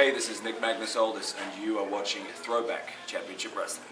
Hey, this is Nick Magnus Oldest, and you are watching Throwback Championship Wrestling.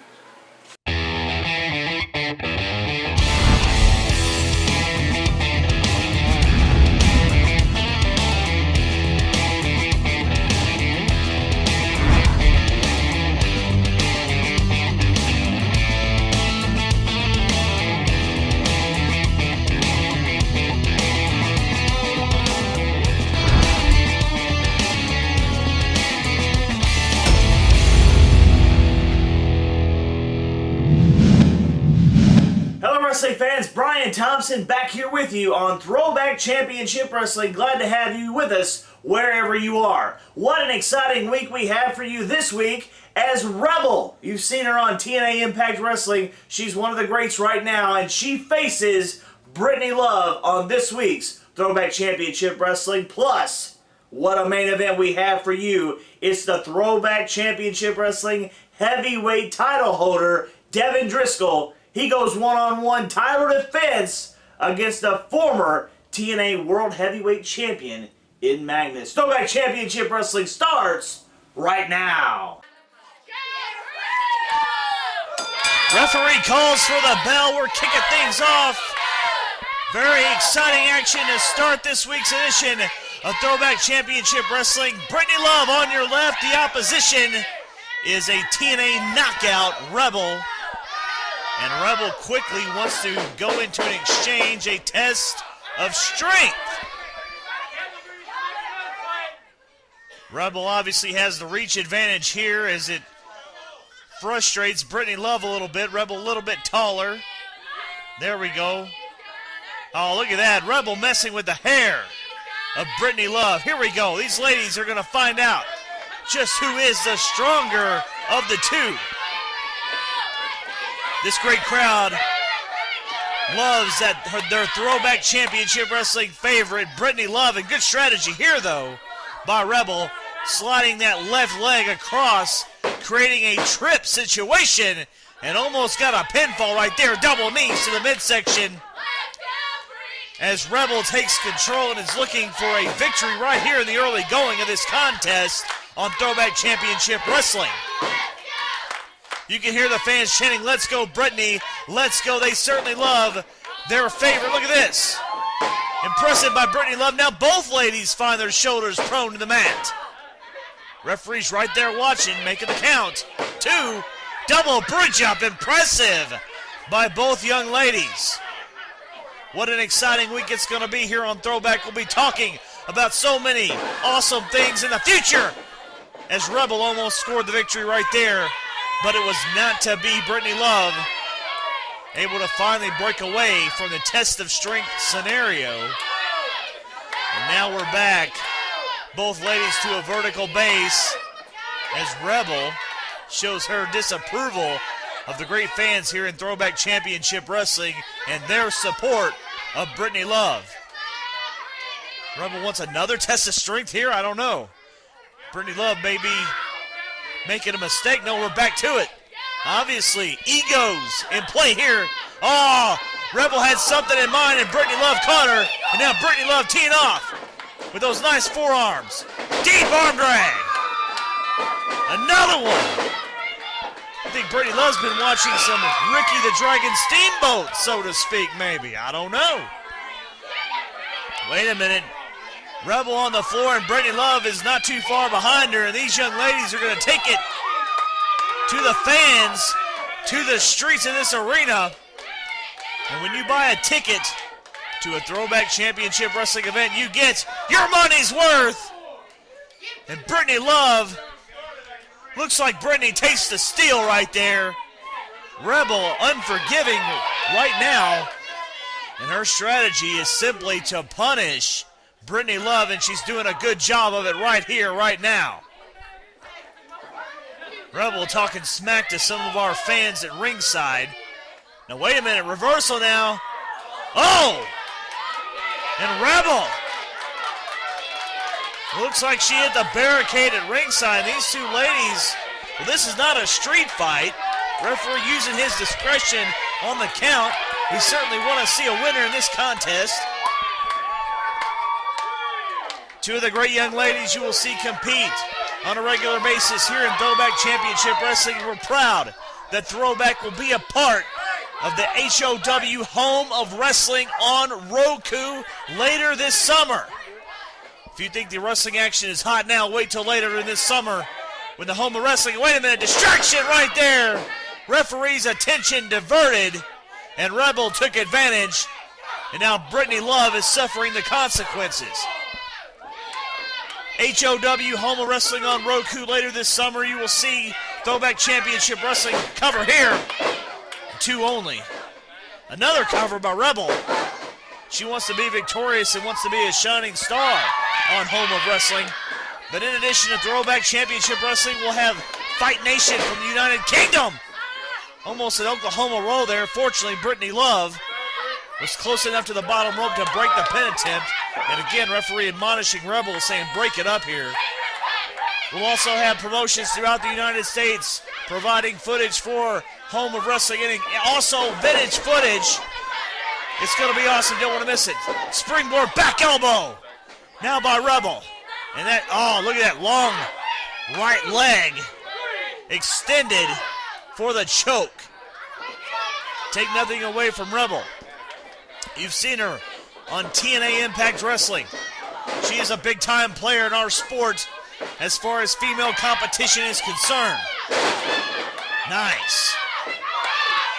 Wrestling fans, Brian Thompson back here with you on Throwback Championship Wrestling. Glad to have you with us wherever you are. What an exciting week we have for you this week as Rebel. You've seen her on TNA Impact Wrestling. She's one of the greats right now, and she faces Brittany Love on this week's Throwback Championship Wrestling. Plus, what a main event we have for you. It's the Throwback Championship Wrestling heavyweight title holder, Devin Driscoll. He goes one-on-one title defense against the former TNA World Heavyweight Champion in Magnus. Throwback Championship Wrestling starts right now. Referee calls for the bell. We're kicking things off. Very exciting action to start this week's edition of Throwback Championship Wrestling. Brittany Love on your left. The opposition is a TNA knockout, Rebel. And Rebel quickly wants to go into an exchange, a test of strength. Rebel obviously has the reach advantage here as it frustrates Brittany Love a little bit. Rebel a little bit taller. There we go. Oh, look at that. Rebel messing with the hair of Brittany Love. Here we go. These ladies are going to find out just who is the stronger of the two. This great crowd loves their Throwback Championship Wrestling favorite, Brittany Love. And good strategy here, though, by Rebel, sliding that left leg across, creating a trip situation, and almost got a pinfall right there. Double knees to the midsection as Rebel takes control and is looking for a victory right here in the early going of this contest on Throwback Championship Wrestling. You can hear the fans chanting, "Let's go, Brittany, let's go." They certainly love their favorite. Look at this. Impressive by Brittany Love. Now both ladies find their shoulders prone to the mat. Referee's right there watching, making the count. 2, double bridge up. Impressive by both young ladies. What an exciting week it's going to be here on Throwback. We'll be talking about so many awesome things in the future as Rebel almost scored the victory right there. But it was not to be. Brittany Love able to finally break away from the test of strength scenario. And now we're back. Both ladies to a vertical base as Rebel shows her disapproval of the great fans here in Throwback Championship Wrestling and their support of Brittany Love. Rebel wants another test of strength here? I don't know. Brittany Love may be making a mistake. No, we're back to it. Obviously, egos in play here. Oh, Rebel had something in mind, and Brittany Love caught her. And now Brittany Love teeing off with those nice forearms. Deep arm drag. Another one. I think Brittany Love's been watching some Ricky the Dragon Steamboat, so to speak, maybe. I don't know. Wait a minute. Rebel on the floor, and Brittany Love is not too far behind her, and these young ladies are going to take it to the fans, to the streets of this arena. And when you buy a ticket to a Throwback Championship Wrestling event, you get your money's worth. And Brittany Love, looks like Brittany tastes the steel right there. Rebel unforgiving right now, and her strategy is simply to punish Brittany Love, and she's doing a good job of it right here, right now. Rebel talking smack to some of our fans at ringside. Now, wait a minute. Reversal now. Oh! And Rebel. Looks like she hit the barricade at ringside. These two ladies, well, this is not a street fight. Referee using his discretion on the count. We certainly want to see a winner in this contest. Two of the great young ladies you will see compete on a regular basis here in Throwback Championship Wrestling. We're proud that Throwback will be a part of the HOW Home of Wrestling on Roku later this summer. If you think the wrestling action is hot now, wait till later in this summer when the Home of Wrestling, wait a minute, distraction right there. Referee's attention diverted, and Rebel took advantage, and now Brittany Love is suffering the consequences. HOW Home of Wrestling on Roku later this summer. You will see Throwback Championship Wrestling cover here. 2 only. Another cover by Rebel. She wants to be victorious and wants to be a shining star on Home of Wrestling. But in addition to Throwback Championship Wrestling, we'll have Fight Nation from the United Kingdom. Almost an Oklahoma roll there. Fortunately, Brittany Love was close enough to the bottom rope to break the pin attempt. And again, referee admonishing Rebel, saying break it up here. We'll also have promotions throughout the United States providing footage for Home of Wrestling, and also vintage footage. It's going to be awesome. Don't want to miss it. Springboard back elbow. Now by Rebel. And that, oh, look at that long right leg extended for the choke. Take nothing away from Rebel. You've seen her on TNA Impact Wrestling. She is a big-time player in our sport as far as female competition is concerned. Nice.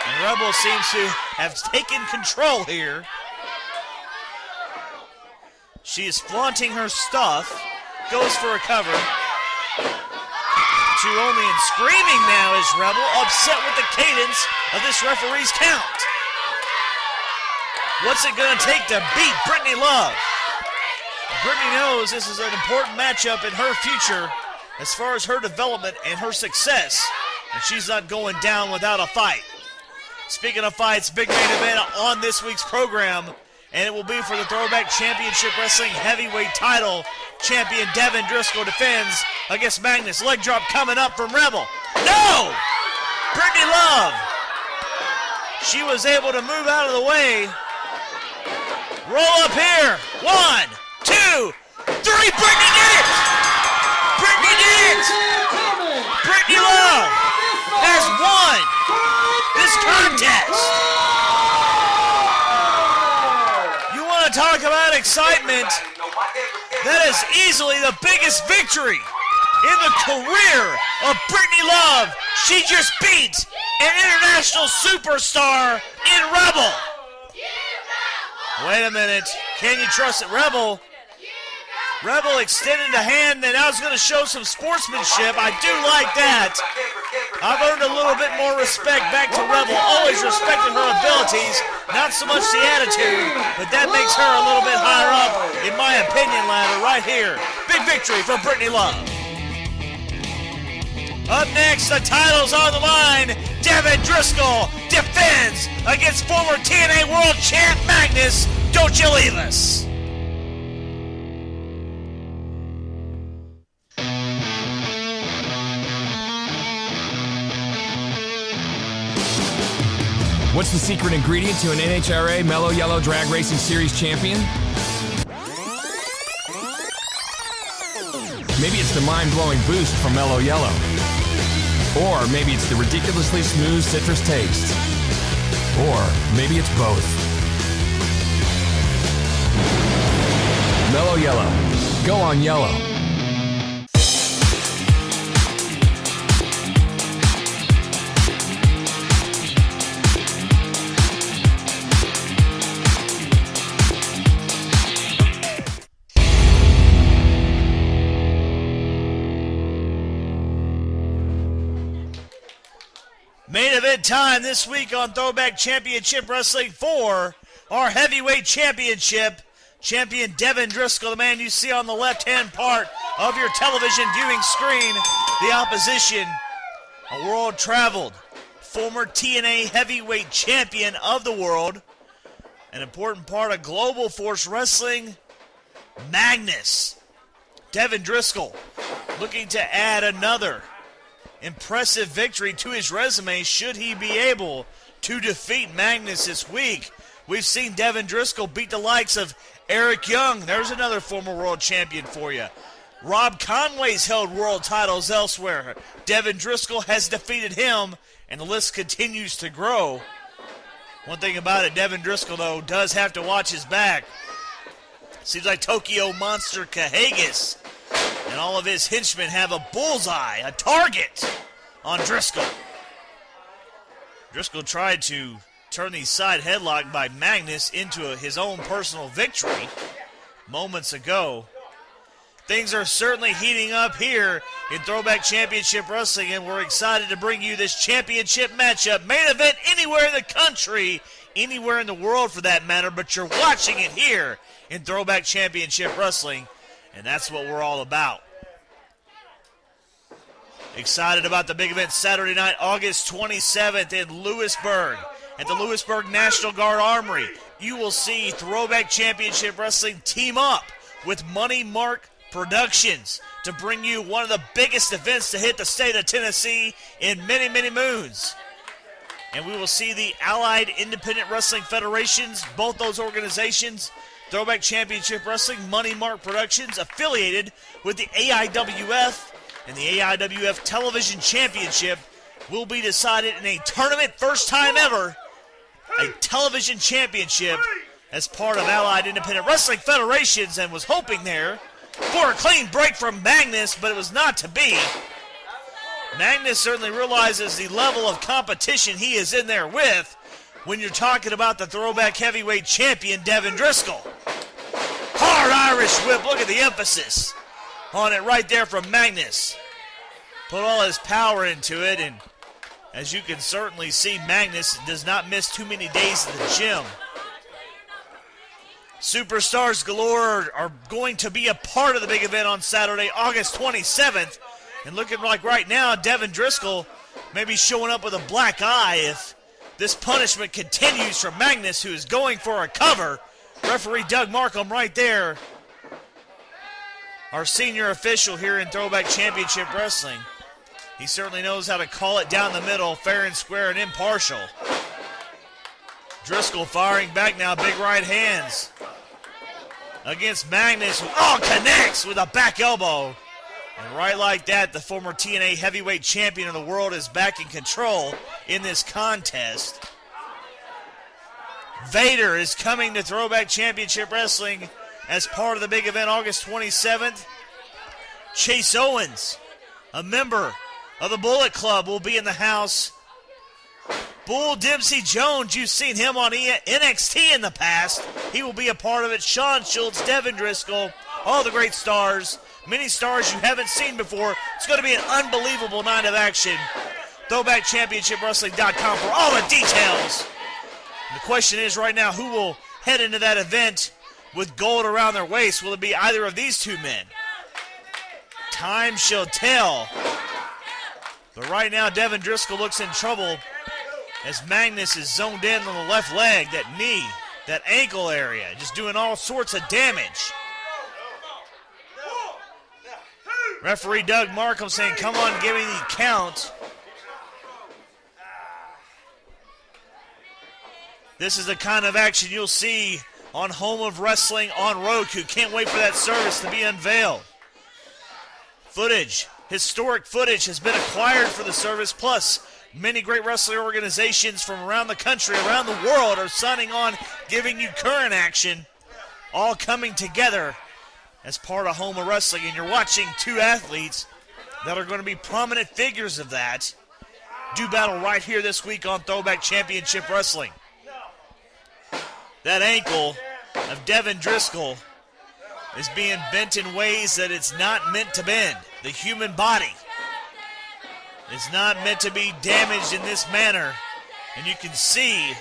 And Rebel seems to have taken control here. She is flaunting her stuff. Goes for a cover. 2 only and screaming now is Rebel, upset with the cadence of this referee's count. What's it going to take to beat Brittany Love? Brittany knows this is an important matchup in her future as far as her development and her success, and she's not going down without a fight. Speaking of fights, big main event on this week's program, and it will be for the Throwback Championship Wrestling Heavyweight title. Champion Devin Driscoll defends against Magnus. Leg drop coming up from Rebel. No! Brittany Love. She was able to move out of the way. Roll up here. 1, 2, 3. Brittany did it! Brittany did it! Brittany Love has won this contest. You want to talk about excitement? That is easily the biggest victory in the career of Brittany Love. She just beat an international superstar in Rebel. Wait a minute. Can you trust it? Rebel extended a hand, and I was going to show some sportsmanship. I do like that. I've earned a little bit more respect back to Rebel. Always respected her abilities, not so much the attitude, but that makes her a little bit higher up in my opinion ladder right here. Big victory for Brittany Love. Up next, the title's on the line. Devin Driscoll defends against former TNA World Champ Magnus. Don't you leave us. What's the secret ingredient to an NHRA Mellow Yellow Drag Racing Series champion? Maybe it's the mind-blowing boost from Mellow Yellow. Or maybe it's the ridiculously smooth citrus taste. Or maybe it's both. Mellow Yellow. Go on yellow. Main event time this week on Throwback Championship Wrestling for our heavyweight championship. Champion Devin Driscoll, the man you see on the left-hand part of your television viewing screen. The opposition, a world-traveled, former TNA heavyweight champion of the world, an important part of Global Force Wrestling, Magnus. Devin Driscoll looking to add another impressive victory to his resume should he be able to defeat Magnus this week. We've seen Devin Driscoll beat the likes of Eric Young. There's another former world champion for you. Rob Conway's held world titles elsewhere. Devin Driscoll has defeated him, and the list continues to grow. One thing about it, Devin Driscoll, though, does have to watch his back. Seems like Tokyo Monster Cahagas and all of his henchmen have a bullseye, a target on Driscoll. Driscoll tried to turn the side headlock by Magnus into his own personal victory moments ago. Things are certainly heating up here in Throwback Championship Wrestling, and we're excited to bring you this championship matchup. Main event anywhere in the country, anywhere in the world for that matter, but you're watching it here in Throwback Championship Wrestling, and that's what we're all about. Excited about the big event Saturday night, August 27th in Lewisburg at the Lewisburg National Guard Armory. You will see Throwback Championship Wrestling team up with Money Mark Productions to bring you one of the biggest events to hit the state of Tennessee in many, many moons. And we will see the Allied Independent Wrestling Federations, both those organizations, Throwback Championship Wrestling, Money Mark Productions, affiliated with the AIWF, and the AIWF Television Championship will be decided in a tournament, first time ever, a television championship as part of Allied Independent Wrestling Federations, and was hoping there for a clean break from Magnus, but it was not to be. Magnus certainly realizes the level of competition he is in there with when you're talking about the Throwback Heavyweight Champion, Devin Driscoll. Hard Irish whip, look at the emphasis on it right there from Magnus. Put all his power into it, and as you can certainly see, Magnus does not miss too many days at the gym. Superstars galore are going to be a part of the big event on Saturday, August 27th. And looking like right now, Devin Driscoll may be showing up with a black eye if this punishment continues from Magnus, who is going for a cover. Referee Doug Markham right there, our senior official here in Throwback Championship Wrestling. He certainly knows how to call it down the middle, fair and square and impartial. Driscoll firing back now, big right hands against Magnus, who connects with a back elbow. And right like that, the former TNA heavyweight champion of the world is back in control in this contest. Vader is coming to Throwback Championship Wrestling as part of the big event August 27th. Chase Owens, a member of the Bullet Club, will be in the house. Bull Dempsey Jones, you've seen him on NXT in the past. He will be a part of it. Shawn Schultz, Devin Driscoll, all the great stars. Many stars you haven't seen before. It's going to be an unbelievable night of action. ThrowbackChampionshipWrestling.com for all the details. And the question is right now, who will head into that event with gold around their waist? Will it be either of these two men? Time shall tell. But right now, Devin Driscoll looks in trouble as Magnus is zoned in on the left leg, that knee, that ankle area, just doing all sorts of damage. Referee Doug Markham saying, come on, give me the count. This is the kind of action you'll see on Home of Wrestling on Roku. Can't wait for that service to be unveiled. Footage, historic footage has been acquired for the service, plus many great wrestling organizations from around the country, around the world are signing on, giving you current action, all coming together as part of Home of Wrestling. And you're watching two athletes that are going to be prominent figures of that do battle right here this week on Throwback Championship Wrestling. That ankle of Devin Driscoll is being bent in ways that it's not meant to bend. The human body is not meant to be damaged in this manner. And you can see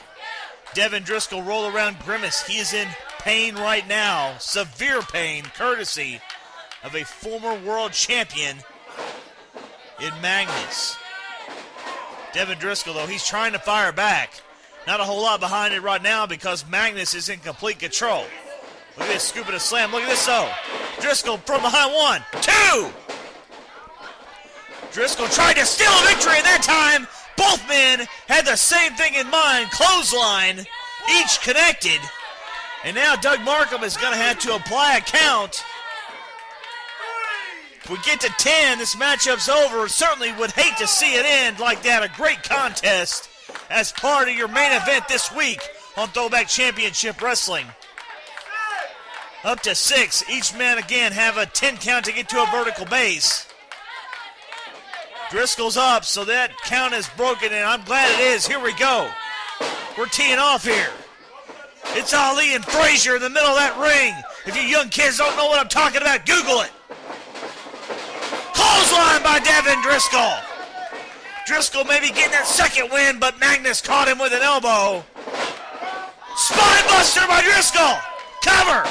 Devin Driscoll roll around grimace. He is in pain right now, severe pain, courtesy of a former world champion in Magnus. Devin Driscoll, though, he's trying to fire back. Not a whole lot behind it right now because Magnus is in complete control. Look at this scoop and a slam. Look at this, though. Driscoll from behind, 1, 2. Driscoll tried to steal a victory, and that time both men had the same thing in mind. Clothesline, each connected. And now Doug Markham is going to have to apply a count. If we get to 10, this matchup's over. Certainly would hate to see it end like that. A great contest as part of your main event this week on Throwback Championship Wrestling. Up to 6. Each man again have a 10 count to get to a vertical base. Driscoll's up, so that count is broken, and I'm glad it is. Here we go. We're teeing off here. It's Ali and Frazier in the middle of that ring. If you young kids don't know what I'm talking about, Google it. Clothesline by Devin Driscoll. Driscoll maybe getting that second win, but Magnus caught him with an elbow. Spine buster by Driscoll. Cover.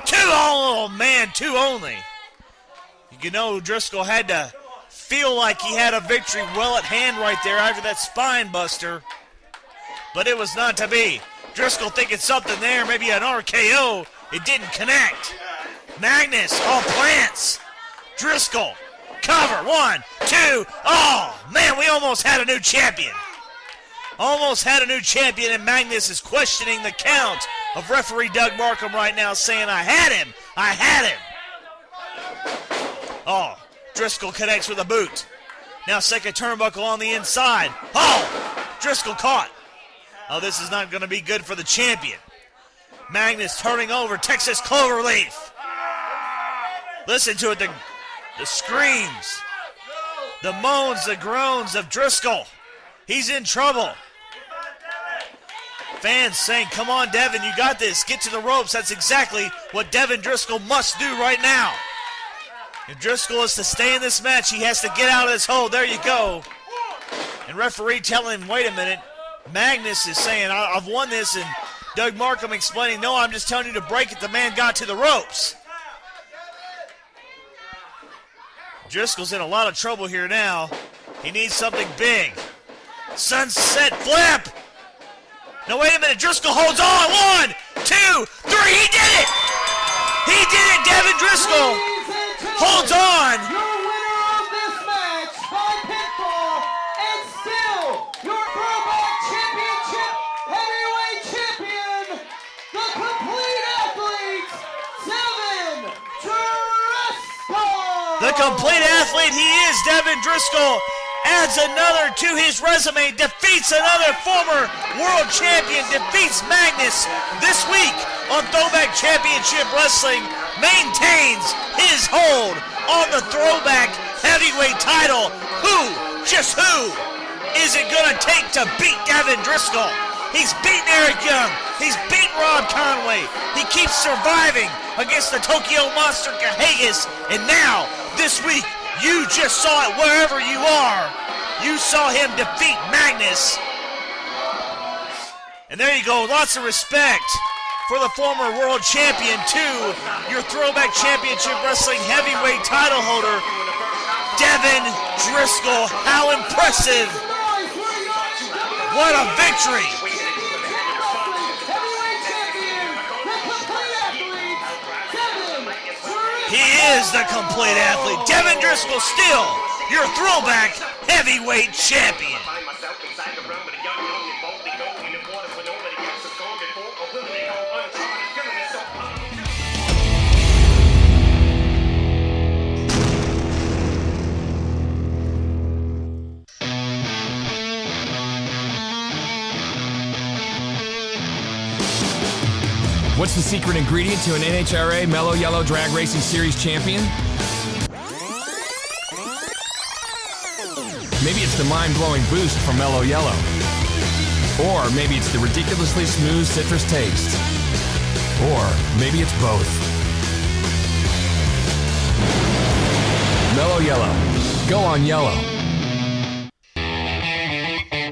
2. Oh, man, 2 only. You know Driscoll had to feel like he had a victory well at hand right there after that spine buster. But it was not to be. Driscoll thinking something there, maybe an RKO. It didn't connect. Magnus, all plants. Driscoll, cover. 1, 2. Oh, man, we almost had a new champion. Almost had a new champion, and Magnus is questioning the count of referee Doug Markham right now, saying, I had him. I had him. Oh, Driscoll connects with a boot. Now second turnbuckle on the inside. Oh, Driscoll caught. Oh, this is not going to be good for the champion. Magnus turning over, Texas Cloverleaf. Listen to it, the screams, the moans, the groans of Driscoll. He's in trouble. Fans saying, come on, Devin, you got this. Get to the ropes. That's exactly what Devin Driscoll must do right now. If Driscoll is to stay in this match, he has to get out of this hole. There you go. And referee telling him, wait a minute. Magnus is saying, I've won this, and Doug Markham explaining, no, I'm just telling you to break it. The man got to the ropes. Driscoll's in a lot of trouble here now. He needs something big. Sunset flip. No, wait a minute. Driscoll holds on. 1, 2, 3. He did it. He did it. Devin Driscoll holds on. Your winner of this match by pinfall, and still your Throwback Championship Heavyweight Champion, the Complete Athlete, Devin Driscoll. The Complete Athlete, he is Devin Driscoll. Adds another to his resume, defeats another former world champion, defeats Magnus this week on Throwback Championship Wrestling, maintains his hold on the Throwback Heavyweight title. Just who is it going to take to beat Devin Driscoll? He's beaten Eric Young, he's beaten Rob Conway, he keeps surviving against the Tokyo Monster Cahagas, and now, this week, you just saw it wherever you are. You saw him defeat Magnus. And there you go. Lots of respect for the former world champion, too. Your Throwback Championship Wrestling Heavyweight title holder, Devin Driscoll. How impressive. What a victory. He is the Complete Athlete. Devin Driscoll still your Throwback Heavyweight Champion. What's the secret ingredient to an NHRA Mellow Yellow Drag Racing Series champion? Maybe it's the mind-blowing boost from Mellow Yellow. Or maybe it's the ridiculously smooth citrus taste. Or maybe it's both. Mellow Yellow. Go on yellow.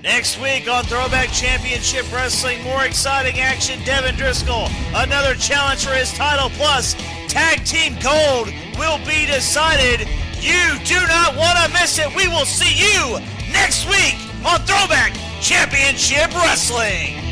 Next week on Throwback Championship Wrestling, more exciting action. Devin Driscoll, another challenge for his title, plus Tag Team Gold will be decided. You do not want to miss it. We will see you next week on Throwback Championship Wrestling.